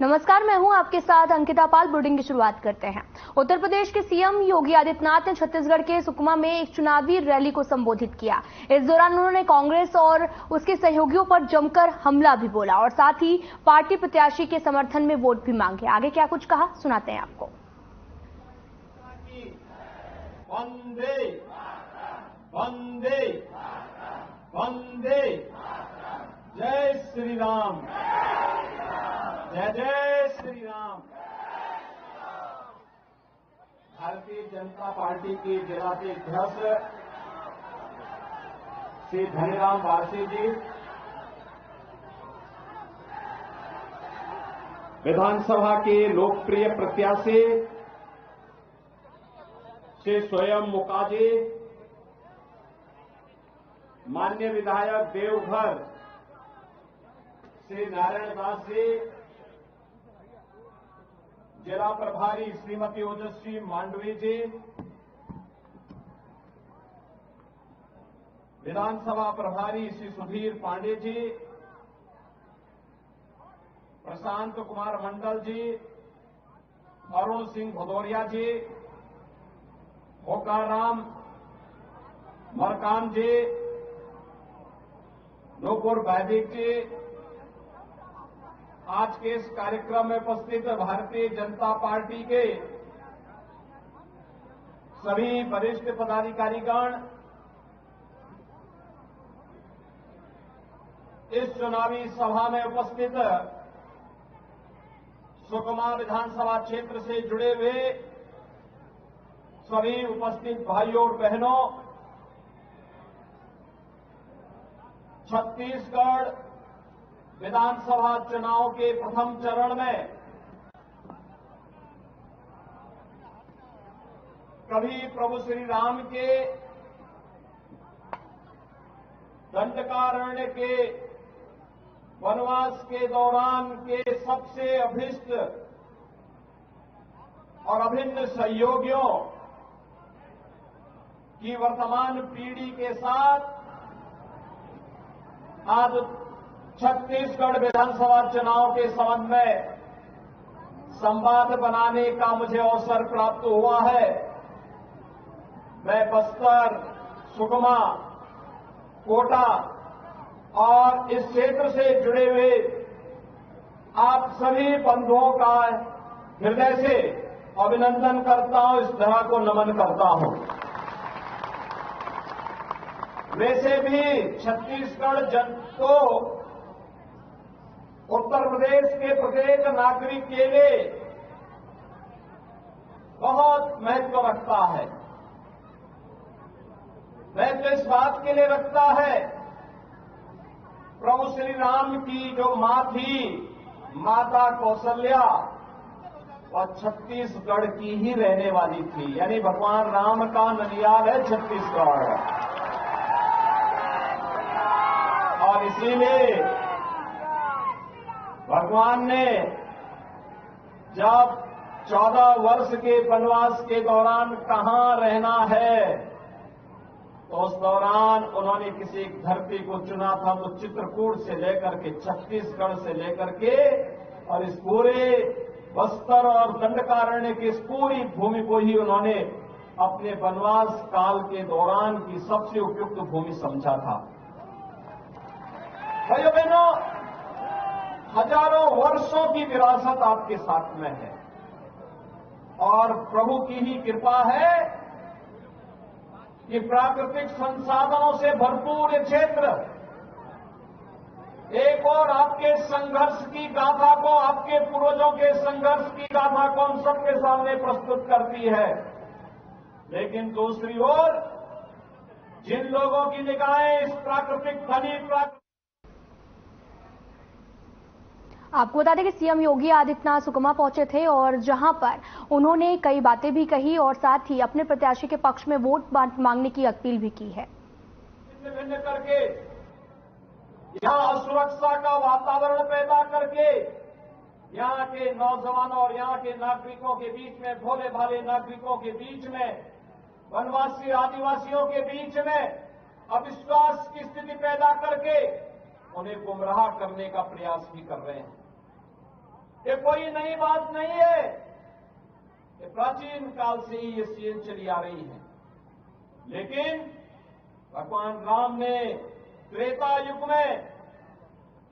नमस्कार, मैं हूं आपके साथ अंकिता पाल। बुलेटिन की शुरुआत करते हैं। उत्तर प्रदेश के सीएम योगी आदित्यनाथ ने छत्तीसगढ़ के सुकमा में एक चुनावी रैली को संबोधित किया। इस दौरान उन्होंने कांग्रेस और उसके सहयोगियों पर जमकर हमला भी बोला और साथ ही पार्टी प्रत्याशी के समर्थन में वोट भी मांगे। आगे क्या कुछ कहा, सुनाते हैं आपको। वंदे वंदे वंदे, जय श्री राम, जय जय श्री राम। भारतीय जनता पार्टी के जिलाध्यक्ष श्री धनीराम वारसी जी, विधानसभा के लोकप्रिय प्रत्याशी श्री स्वयं मुकाजी, माननीय विधायक देवघर श्री नारायण दास जी, जिला प्रभारी श्रीमती ओजस्वी मांडवी जी, विधानसभा प्रभारी श्री सुधीर पांडे जी, प्रशांत कुमार मंडल जी, अरुण सिंह भदौरिया जी, होकाराम मरकाम जी, नूपुर वैदिक जी, आज के इस कार्यक्रम में उपस्थित भारतीय जनता पार्टी के सभी वरिष्ठ पदाधिकारीगण, इस चुनावी सभा में उपस्थित सुकमा विधानसभा क्षेत्र से जुड़े हुए सभी उपस्थित भाइयों और बहनों, छत्तीसगढ़ विधानसभा चुनाव के प्रथम चरण में कभी प्रभु श्री राम के दंडकारण्य के वनवास के दौरान के सबसे अभिष्ट और अभिन्न सहयोगियों की वर्तमान पीढ़ी के साथ आज छत्तीसगढ़ विधानसभा चुनाव के संबंध में संवाद बनाने का मुझे अवसर प्राप्त हुआ है। मैं बस्तर, सुकमा, कोटा और इस क्षेत्र से जुड़े हुए आप सभी बंधुओं का हृदय से अभिनंदन करता हूं, इस तरह को नमन करता हूं। वैसे भी छत्तीसगढ़ जन को उत्तर प्रदेश के प्रत्येक नागरिक के लिए बहुत महत्व रखता है। महत्व इस बात के लिए रखता है, प्रभु श्री राम की जो मां थी, माता कौशल्या, वह छत्तीसगढ़ की ही रहने वाली थी। यानी भगवान राम का ननियाल है छत्तीसगढ़। और इसीलिए भगवान ने जब 14 वर्ष के वनवास के दौरान कहां रहना है, तो उस दौरान उन्होंने किसी धरती को चुना था, तो चित्रकूट से लेकर के छत्तीसगढ़ से लेकर के और इस पूरे बस्तर और दंडकारण्य की इस पूरी भूमि को ही उन्होंने अपने वनवास काल के दौरान की सबसे उपयुक्त भूमि समझा था। भाइयों बहनों, हजारों वर्षों की विरासत आपके साथ में है और प्रभु की ही कृपा है कि प्राकृतिक संसाधनों से भरपूर ये क्षेत्र एक और आपके संघर्ष की गाथा को, आपके पूर्वजों के संघर्ष की गाथा को हम सबके सामने प्रस्तुत करती है। लेकिन दूसरी ओर जिन लोगों की निगाहें इस प्राकृतिक धनी आपको बता दें कि सीएम योगी आदित्यनाथ सुकमा पहुंचे थे और जहां पर उन्होंने कई बातें भी कही और साथ ही अपने प्रत्याशी के पक्ष में वोट मांगने की अपील भी की है। भिन्न करके यहां असुरक्षा का वातावरण पैदा करके यहां के नौजवानों और यहां के नागरिकों के बीच में, भोले भाले नागरिकों के बीच में, वनवासी आदिवासियों के बीच में अविश्वास की स्थिति पैदा करके उन्हें गुमराह करने का प्रयास भी कर रहे हैं। ये कोई नई बात नहीं है। ये प्राचीन काल से ही ये चीजें चली आ रही है। लेकिन भगवान राम ने त्रेता युग में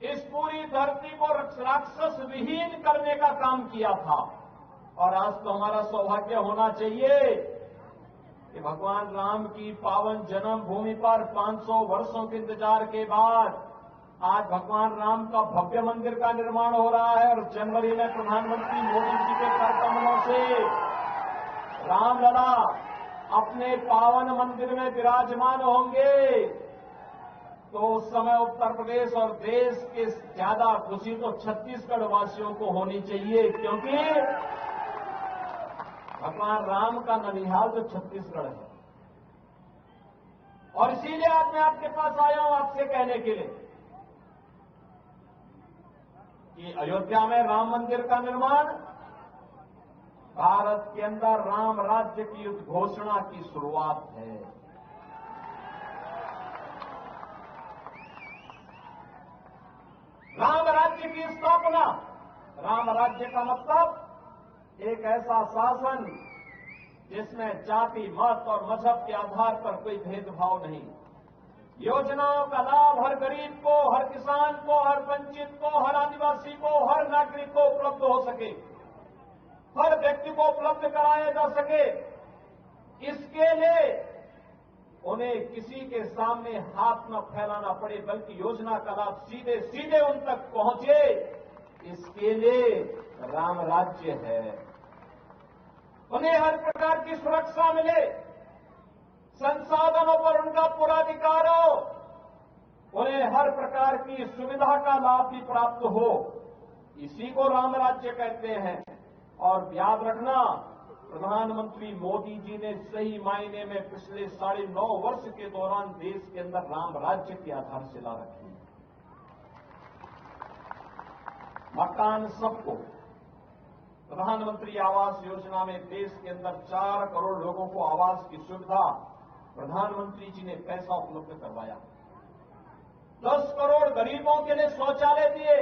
इस पूरी धरती को राक्षस विहीन करने का काम किया था। और आज तो हमारा सौभाग्य होना चाहिए कि भगवान राम की पावन जन्मभूमि पर 500 वर्षों के इंतजार के बाद आज भगवान राम का भव्य मंदिर का निर्माण हो रहा है। और जनवरी में प्रधानमंत्री मोदी जी के कर कमलों से रामलला अपने पावन मंदिर में विराजमान होंगे। तो उस समय उत्तर प्रदेश और देश के ज्यादा खुशी तो छत्तीसगढ़ वासियों को होनी चाहिए, क्योंकि भगवान राम का ननिहाल तो छत्तीसगढ़ है। और इसीलिए आज मैं आपके पास आया हूं आपसे कहने के लिए कि अयोध्या में राम मंदिर का निर्माण भारत के अंदर राम राज्य की उद्घोषणा की शुरुआत है। राम राज्य की स्थापना, राम राज्य का मतलब एक ऐसा शासन जिसमें जाति, मत और मजहब के आधार पर कोई भेदभाव नहीं। योजनाओं का लाभ हर गरीब को, हर किसान को, हर वंचित को, हर आदिवासी को, हर नागरिक को उपलब्ध हो सके, हर व्यक्ति को उपलब्ध कराया जा सके। इसके लिए उन्हें किसी के सामने हाथ न फैलाना पड़े, बल्कि योजना का लाभ सीधे सीधे उन तक पहुंचे। इसके लिए राम राज्य है। उन्हें हर प्रकार की सुरक्षा मिले, संसाधनों पर उनका पूरा अधिकार हो, उन्हें हर प्रकार की सुविधा का लाभ भी प्राप्त हो। इसी को राम राज्य कहते हैं। और याद रखना, प्रधानमंत्री मोदी जी ने सही मायने में पिछले 9.5 वर्ष के दौरान देश के अंदर राम राज्य की आधारशिला रखी। मकान सबको, प्रधानमंत्री आवास योजना में देश के अंदर 4 करोड़ लोगों को आवास की सुविधा प्रधानमंत्री जी ने पैसा उपलब्ध करवाया। 10 करोड़ गरीबों के लिए शौचालय दिए।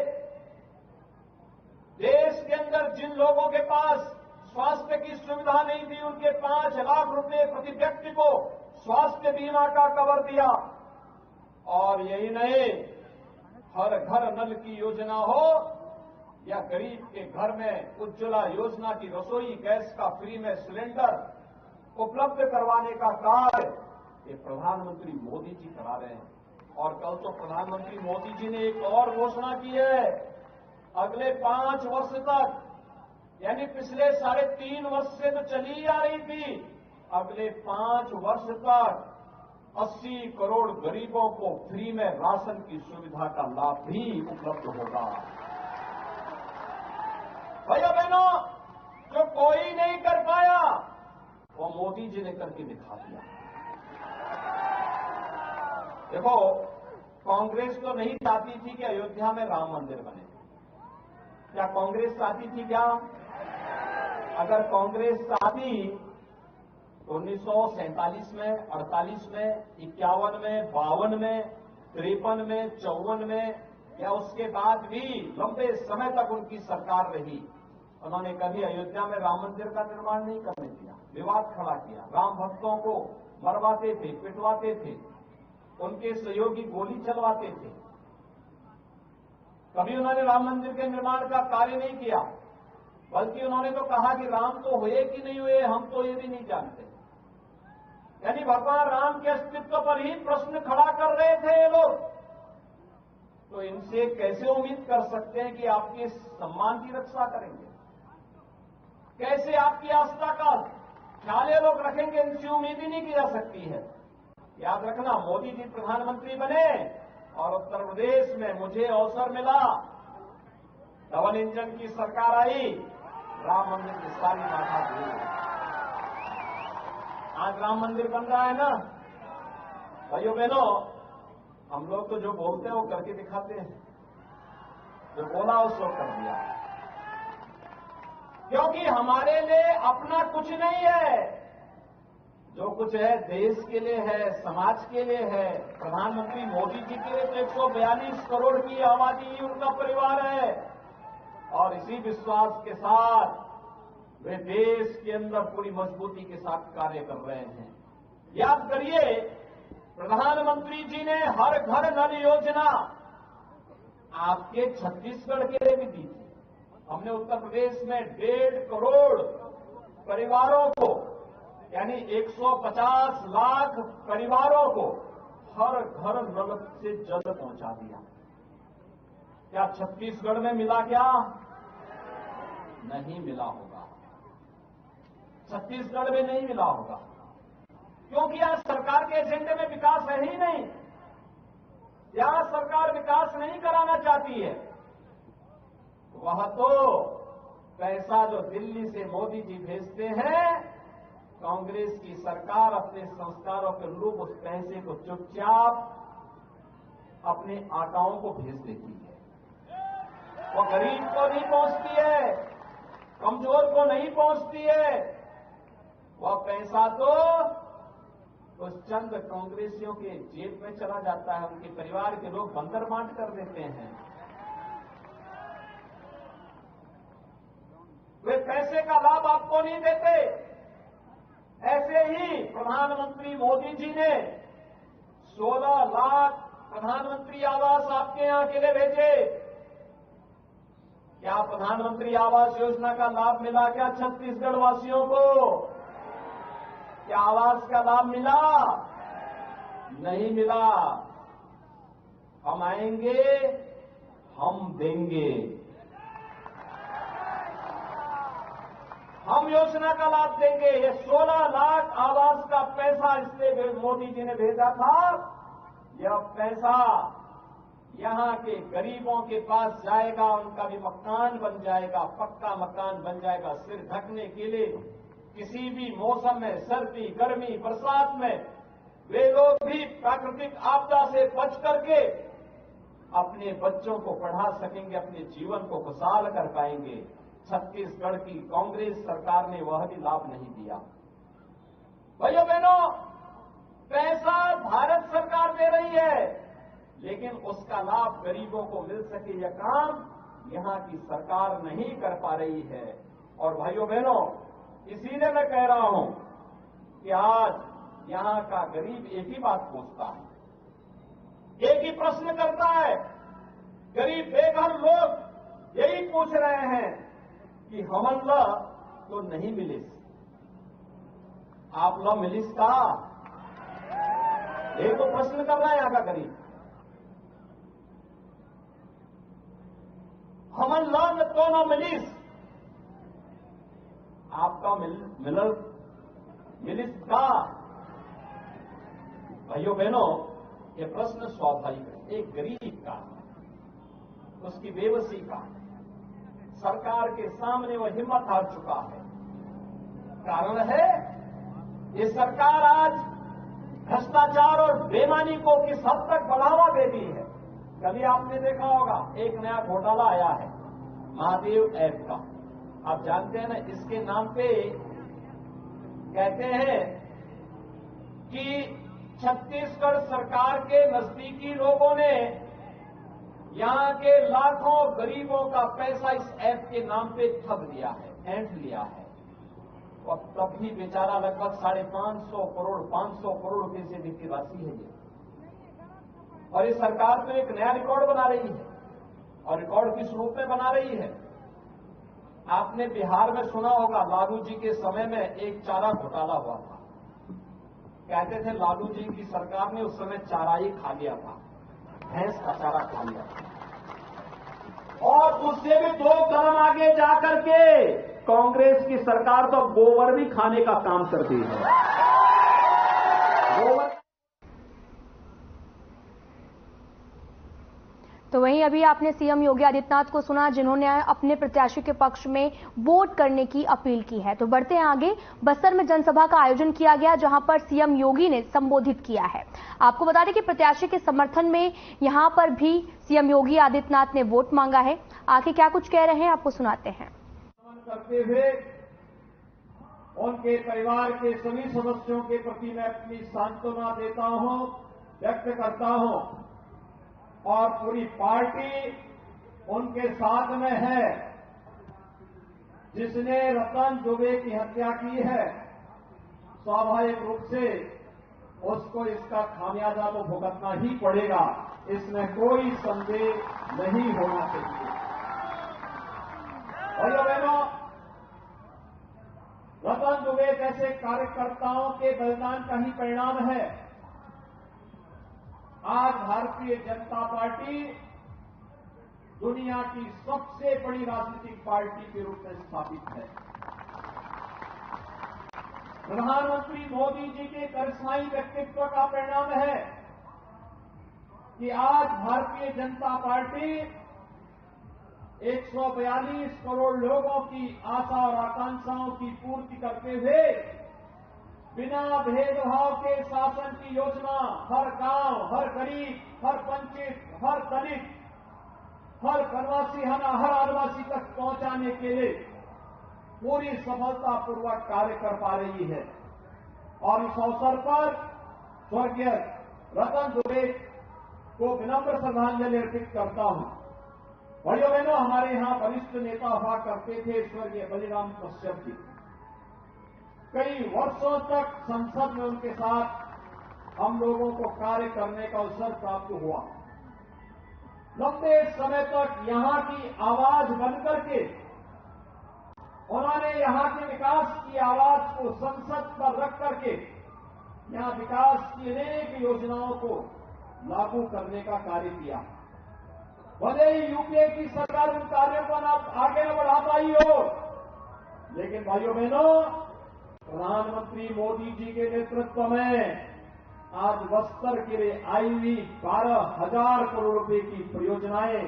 देश के अंदर जिन लोगों के पास स्वास्थ्य की सुविधा नहीं थी, उनके 5 लाख रुपए प्रति व्यक्ति को स्वास्थ्य बीमा का कवर दिया। और यही नहीं, हर घर नल की योजना हो या गरीब के घर में उज्ज्वला योजना की रसोई गैस का फ्री में सिलेंडर उपलब्ध करवाने का कार्य ये प्रधानमंत्री मोदी जी करा रहे हैं। और कल तो प्रधानमंत्री मोदी जी ने एक और घोषणा की है, अगले 5 वर्ष तक, यानी पिछले 3.5 वर्ष से तो चली आ रही थी, अगले 5 वर्ष तक 80 करोड़ गरीबों को फ्री में राशन की सुविधा का लाभ भी उपलब्ध होगा। भैया बहनों, जो कोई नहीं कर पाया वो मोदी जी ने करके दिखा दिया। देखो, कांग्रेस तो नहीं चाहती थी कि अयोध्या में राम मंदिर बने। क्या कांग्रेस चाहती थी क्या? अगर कांग्रेस चाहती तो 1947 में, 48 में, 51 में, 52 में, 53 में, 54 में या उसके बाद भी लंबे समय तक उनकी सरकार रही, उन्होंने कभी अयोध्या में राम मंदिर का निर्माण नहीं करने दिया। विवाद खड़ा किया, राम भक्तों को मरवाते थे, पिटवाते थे, उनके सहयोगी गोली चलवाते थे। कभी उन्होंने राम मंदिर के निर्माण का कार्य नहीं किया, बल्कि उन्होंने तो कहा कि राम तो हुए कि नहीं हुए हम तो ये भी नहीं जानते। यानी भगवान राम के अस्तित्व पर ही प्रश्न खड़ा कर रहे थे ये लोग। तो इनसे कैसे उम्मीद कर सकते हैं कि आपके सम्मान की रक्षा करेंगे? कैसे आपकी आस्था का ख्याल ये लोग रखेंगे? इनसे उम्मीद ही नहीं की जा सकती है। याद रखना, मोदी जी प्रधानमंत्री बने और उत्तर प्रदेश में मुझे अवसर मिला, डबल इंजन की सरकार आई, राम मंदिर की सारी बाधा दी। आज राम मंदिर बन रहा है ना भाइयों बहनों। हम लोग तो जो बोलते हैं वो करके दिखाते हैं, जो बोला उसको कर दिया। क्योंकि हमारे लिए अपना कुछ नहीं है, जो कुछ है देश के लिए है, समाज के लिए है। प्रधानमंत्री मोदी जी के लिए तो 142 करोड़ की आबादी उनका परिवार है। और इसी विश्वास के साथ वे देश के अंदर पूरी मजबूती के साथ कार्य कर रहे हैं। याद करिए, प्रधानमंत्री जी ने हर घर नल योजना आपके छत्तीसगढ़ के लिए भी दी थी। हमने उत्तर प्रदेश में 1.5 करोड़ परिवारों को, यानी 150 लाख परिवारों को हर घर नल से जल पहुंचा दिया। क्या छत्तीसगढ़ में मिला? क्या नहीं मिला होगा, छत्तीसगढ़ में नहीं मिला होगा, क्योंकि आज सरकार के एजेंडे में विकास है ही नहीं। यहां सरकार विकास नहीं कराना चाहती है। वह तो पैसा जो दिल्ली से मोदी जी भेजते हैं, कांग्रेस की सरकार अपने संस्कारों के अनुरूप उस पैसे को चुपचाप अपने आकाओं को भेज देती है। वो गरीब को नहीं पहुंचती है, कमजोर को नहीं पहुंचती है। वह पैसा तो उस चंद कांग्रेसियों के जेब में चला जाता है, उनके परिवार के लोग बंदर बांट कर देते हैं। वे पैसे का लाभ आपको नहीं देते। ऐसे ही प्रधानमंत्री मोदी जी ने 16 लाख प्रधानमंत्री आवास आपके यहां के लिए भेजे। क्या प्रधानमंत्री आवास योजना का लाभ मिला? क्या छत्तीसगढ़ वासियों को क्या आवास का लाभ मिला? नहीं मिला। हम आएंगे, हम देंगे, हम योजना का लाभ देंगे। ये 16 लाख आवास का पैसा इसलिए मोदी जी ने भेजा था। यह पैसा यहां के गरीबों के पास जाएगा, उनका भी मकान बन जाएगा, पक्का मकान बन जाएगा। सिर ढकने के लिए किसी भी मौसम में, सर्दी, गर्मी, बरसात में वे लोग भी प्राकृतिक आपदा से बच करके अपने बच्चों को पढ़ा सकेंगे, अपने जीवन को खुशहाल कर पाएंगे। छत्तीसगढ़ की कांग्रेस सरकार ने वह भी लाभ नहीं दिया। भाइयों बहनों, पैसा भारत सरकार दे रही है, लेकिन उसका लाभ गरीबों को मिल सके यह काम यहां की सरकार नहीं कर पा रही है। और भाइयों बहनों, इसीलिए मैं कह रहा हूं कि आज यहां का गरीब एक ही बात पूछता है, एक ही प्रश्न करता है। गरीब बेघर लोग यही पूछ रहे हैं कि हमन ल तो नहीं मिलिस, आप ल मिलिस का? यही तो प्रश्न कर रहा है यहां का गरीब। हमन ल तो न मिलिस, आपका मिलिस का? भाइयों बहनों, यह प्रश्न स्वाभाविक है, एक गरीब का, उसकी बेबसी का। सरकार के सामने वह हिम्मत हार चुका है। कारण है, ये सरकार आज भ्रष्टाचार और बेईमानी को किस हद तक बढ़ावा देती है। कभी आपने देखा होगा, एक नया घोटाला आया है महादेव ऐप का। आप जानते हैं ना, इसके नाम पे कहते हैं कि छत्तीसगढ़ सरकार के नजदीकी लोगों ने यहां के लाखों गरीबों का पैसा इस ऐप के नाम पे ठग दिया है, ऐंठ लिया है। और तभी बेचारा लगभग 550 करोड़ 500 करोड़ रुपए से अधिक की राशि है ये। और ये सरकार तो एक नया रिकॉर्ड बना रही है, और रिकॉर्ड किस रूप में बना रही है? आपने बिहार में सुना होगा, लालू जी के समय में एक चारा घोटाला हुआ था। कहते थे लालू जी की सरकार ने उस समय चारा ही खा लिया था, भैंस का चारा खा लिया था। और उससे भी 2 कदम आगे जाकर के कांग्रेस की सरकार तो गोबर भी खाने का काम करती है। गोबर। तो वहीं अभी आपने सीएम योगी आदित्यनाथ को सुना, जिन्होंने अपने प्रत्याशी के पक्ष में वोट करने की अपील की है। तो बढ़ते हैं आगे। बस्तर में जनसभा का आयोजन किया गया, जहां पर सीएम योगी ने संबोधित किया है। आपको बता दें कि प्रत्याशी के समर्थन में यहां पर भी सीएम योगी आदित्यनाथ ने वोट मांगा है। आगे क्या कुछ कह रहे हैं, आपको सुनाते हैं। करते हुए उनके परिवार के सभी सदस्यों के प्रति मैं अपनी सांत्वना देता हूं, व्यक्त करता हूं, और पूरी पार्टी उनके साथ में है। जिसने रतन दुबे की हत्या की है, स्वाभाविक रूप से उसको इसका खामियाजा तो भुगतना ही पड़ेगा, इसमें कोई संदेह नहीं होना चाहिए। भाइयों बहनों, रतन दुबे जैसे कार्यकर्ताओं के बलिदान का ही परिणाम है आज भारतीय जनता पार्टी दुनिया की सबसे बड़ी राजनीतिक पार्टी के रूप में स्थापित है। प्रधानमंत्री मोदी जी के करिश्माई व्यक्तित्व का परिणाम है कि आज भारतीय जनता पार्टी 142 करोड़ लोगों की आशा और आकांक्षाओं की पूर्ति करते हुए बिना भेदभाव के शासन की योजना हर गांव, हर गरीब, हर वंचित, हर दलित, हर वनवासी, हर आदिवासी तक पहुंचाने के लिए पूरी सफलतापूर्वक कार्य कर पा रही है। और इस अवसर पर स्वर्गीय रतन दुबे को विनम्र श्रद्धांजलि अर्पित करता हूं। भाइयों बहनों, हमारे यहां वरिष्ठ नेता हुआ करते थे स्वर्गीय बलिराम कश्यप जी। कई वर्षों तक संसद में उनके साथ हम लोगों को कार्य करने का अवसर प्राप्त हुआ। लंबे समय तक यहां की आवाज बनकर के उन्होंने यहां के विकास की आवाज को संसद पर रख करके यहां विकास की अनेक योजनाओं को लागू करने का कार्य किया। भले ही यूपीए की सरकार उन कार्यों को आगे न बढ़ा पाई हो, लेकिन भाइयों बहनों, प्रधानमंत्री मोदी जी के नेतृत्व में आज बस्तर के लिए आई हुई 12,000 करोड़ रुपए की परियोजनाएं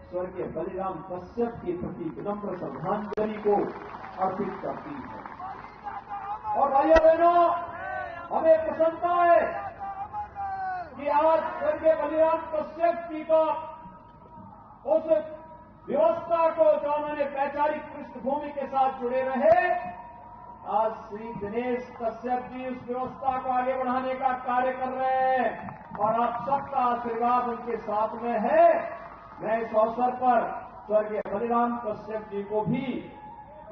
स्वर्गीय बलिराम कश्यप के प्रति विनम्र श्रद्धांजलि को अर्पित करती है। और भाइयों बहनों, हमें प्रसन्नता है कि आज स्वर्गीय बलिराम कश्यप जी का उस व्यवस्था को जो उन्होंने वैचारिक पृष्ठभूमि के साथ जुड़े रहे, आज श्री दिनेश कश्यप जी उस व्यवस्था को आगे बढ़ाने का कार्य कर रहे हैं और आप सबका आशीर्वाद उनके साथ में है। मैं इस अवसर पर स्वर्गीय बलिराम कश्यप जी को भी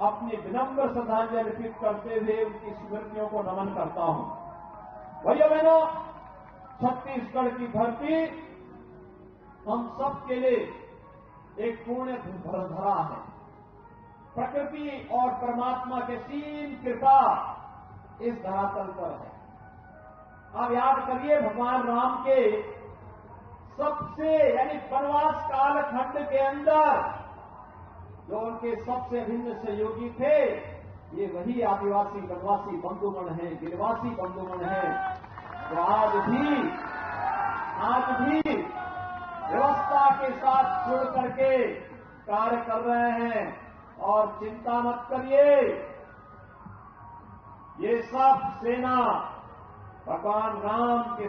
अपनी विनम्र श्रद्धांजलि अर्पित करते हुए उनकी स्मृतियों को नमन करता हूं। भाइयों बहनों, छत्तीसगढ़ की धरती हम सबके लिए एक पुण्य धरा है। प्रकृति और परमात्मा के सीम कृपा इस धरातल पर है। आप याद करिए, भगवान राम के सबसे यानी वनवास कालखंड के अंदर जो उनके सबसे भिन्न सहयोगी थे, ये वही आदिवासी वनवासी बंधुगण हैं, गिरवासी बंधुगण हैं, जो आज भी व्यवस्था के साथ जुड़ करके कार्य कर रहे हैं। और चिंता मत करिए, ये सब सेना भगवान राम के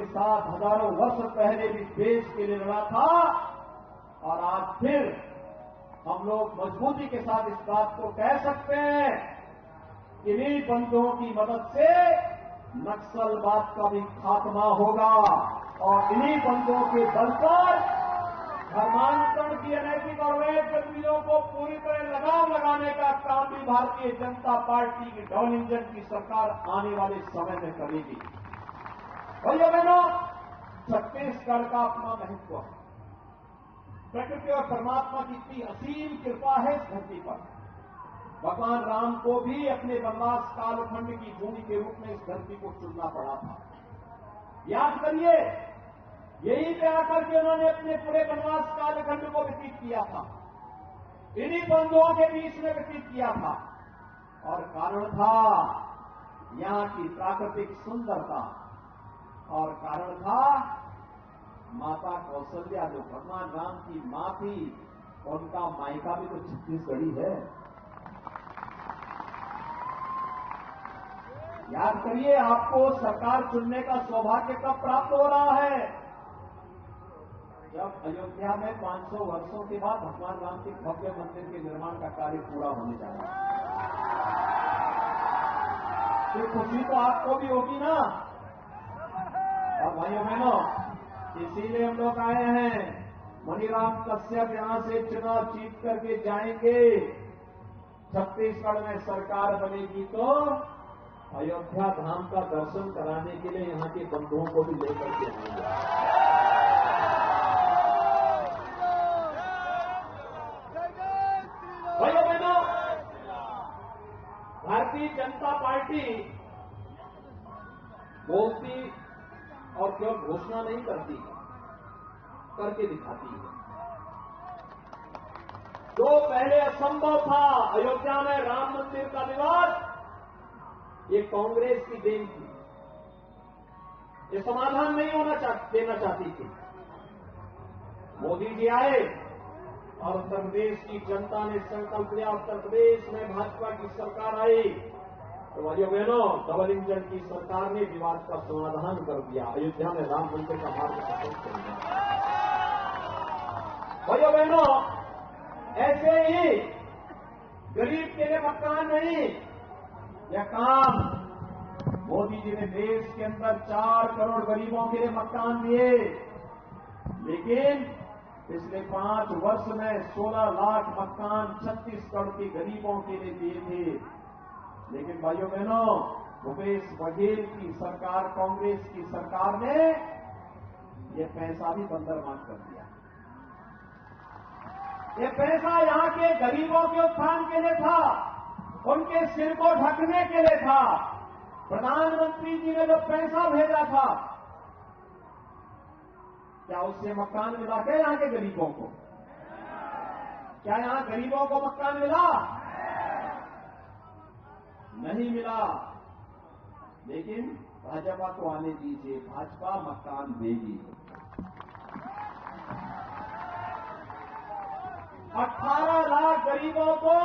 साथ हजारों वर्ष पहले भी देश के लिए लड़ा था और आज फिर हम लोग मजबूती के साथ इस बात को कह सकते हैं कि इन्हीं बंधुओं की मदद से नक्सलवाद का भी खात्मा होगा और इन्हीं बंधुओं के बल पर धर्मांतरण की अनैतिक और वैध गतिविधियों को पूरी तरह लगाम लगाने का काम भी भारतीय जनता पार्टी की डबल इंजन की सरकार आने वाले समय में करेगी। भाइयों बहनों, छत्तीसगढ़ का अपना महत्व है। प्रकृति और परमात्मा की इतनी असीम कृपा है इस धरती पर। भगवान राम को भी अपने वनवास कालखंड की भूमि के रूप में इस धरती को चुनना पड़ा था। याद करिए, यहीं पे आकर के उन्होंने अपने पूरे वनवास कालखंड को व्यतीत किया था, इन्हीं बंधुओं के बीच में व्यतीत किया था। और कारण था यहां की प्राकृतिक सुंदरता और कारण था माता कौशल्या, जो भगवान राम की मां थी, उनका मायका भी तो छत्तीसगढ़ी है। याद करिए, आपको सरकार चुनने का सौभाग्य कब प्राप्त हो रहा है? जब अयोध्या में 500 वर्षों के बाद भगवान राम के भव्य मंदिर के निर्माण का कार्य पूरा होने जा रहा है। तो खुशी तो आपको भी होगी ना। और भाइयों बहनों, इसीलिए हम लोग आए हैं। मणिराम कश्यप यहां से चुनाव जीत करके जाएंगे छत्तीसगढ़ में सरकार बनेगी तो अयोध्या धाम का दर्शन कराने के लिए यहां के बंधुओं को भी लेकर के आएंगे। भाइयों बहनों, भारतीय जनता पार्टी बोलती और केवल घोषणा नहीं करती, करके दिखाती है। जो पहले असंभव था, अयोध्या में राम मंदिर का विवाद, ये कांग्रेस की देन थी। ये समाधान नहीं देना चाहती थी। मोदी जी आए और उत्तर प्रदेश की जनता ने संकल्प लिया, उत्तर प्रदेश में भाजपा की सरकार आई तो भाइयों बहनों, डबल इंजन की सरकार ने विवाद का समाधान कर दिया। अयोध्या में राम मंदिर का मार्ग प्रशस्त कर दिया। भाइयों बहनों, ऐसे ही गरीब के लिए मकान नहीं, यह काम मोदी जी ने देश के अंदर 4 करोड़ गरीबों के लिए मकान दिए, लेकिन पिछले 5 वर्ष में 16 लाख मकान छत्तीसगढ़ के गरीबों के लिए दिए थे। लेकिन भाइयों बहनों, भूपेश बघेल की सरकार, कांग्रेस की सरकार ने यह पैसा भी बंदरबान कर दिया। यह पैसा यहां के गरीबों के उत्थान के लिए था, उनके सिर को ढकने के लिए था। प्रधानमंत्री जी ने जो पैसा भेजा था, क्या उससे मकान मिला क्या यहां के गरीबों को? क्या यहां गरीबों को मकान मिला? नहीं मिला। लेकिन भाजपा को आने दीजिए, भाजपा मकान देगी। 18 लाख गरीबों को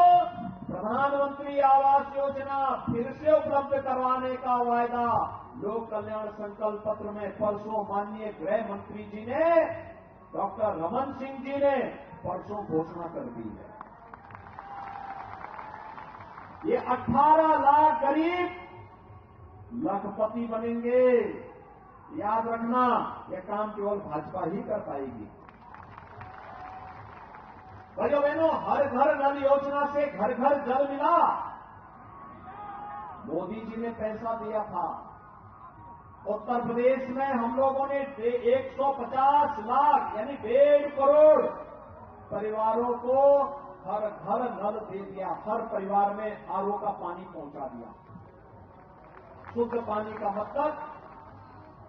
प्रधानमंत्री आवास योजना फिर से उपलब्ध करवाने का वायदा लोक कल्याण संकल्प पत्र में परसों माननीय गृह मंत्री जी ने, डॉक्टर रमन सिंह जी ने परसों घोषणा कर दी है। ये 18 लाख गरीब लखपति बनेंगे। याद रखना, यह काम केवल भाजपा ही कर पाएगी। भाइयों बहनों, हर घर नल योजना से घर घर जल मिला। मोदी जी ने पैसा दिया था। उत्तर प्रदेश में हम लोगों ने 150 लाख यानी 1.5 करोड़ परिवारों को हर घर नल दे दिया। हर परिवार में आरओ का पानी पहुंचा दिया। शुद्ध पानी का मतलब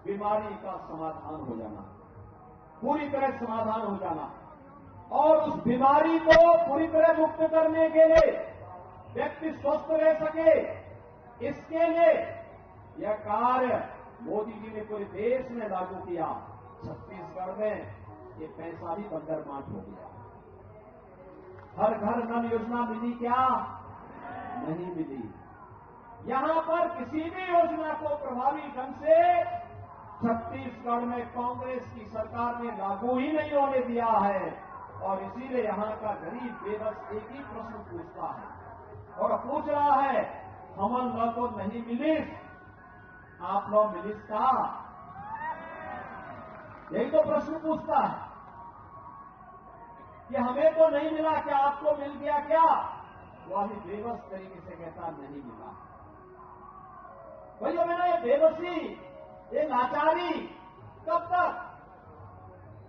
बीमारी का समाधान हो जाना, पूरी तरह समाधान हो जाना। और उस बीमारी को पूरी तरह मुक्त करने के लिए व्यक्ति स्वस्थ रह सके, इसके लिए यह कार्य मोदी जी ने पूरे देश में लागू किया। छत्तीसगढ़ में ये पैसा भी बंदरबांट हो गया। हर घर नल योजना मिली क्या? नहीं मिली। यहां पर किसी भी योजना को प्रभावी ढंग से छत्तीसगढ़ में कांग्रेस की सरकार ने लागू ही नहीं होने दिया है। और इसीलिए यहां का गरीब बेबस एक ही प्रश्न पूछता है और पूछ रहा है, हमन ल तो नहीं मिलिस, आप लोग मिलिस का? यही तो प्रश्न पूछता है कि हमें तो नहीं मिला, क्या आपको मिल गया क्या? वही बेबस तरीके से कहता नहीं मिला। भाइयों बहनों, ये बेबसी, ये लाचारी कब तक?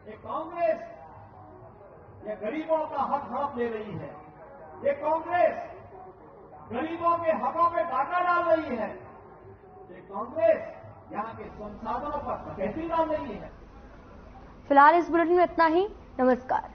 ये कांग्रेस ये गरीबों का हक हड़प ले रही है। ये कांग्रेस गरीबों के हकों पे डाका डाल रही है। ये कांग्रेस यहां के संसाधनों पर डकैती डाल रही है। फिलहाल इस बुलेटिन में इतना ही। नमस्कार।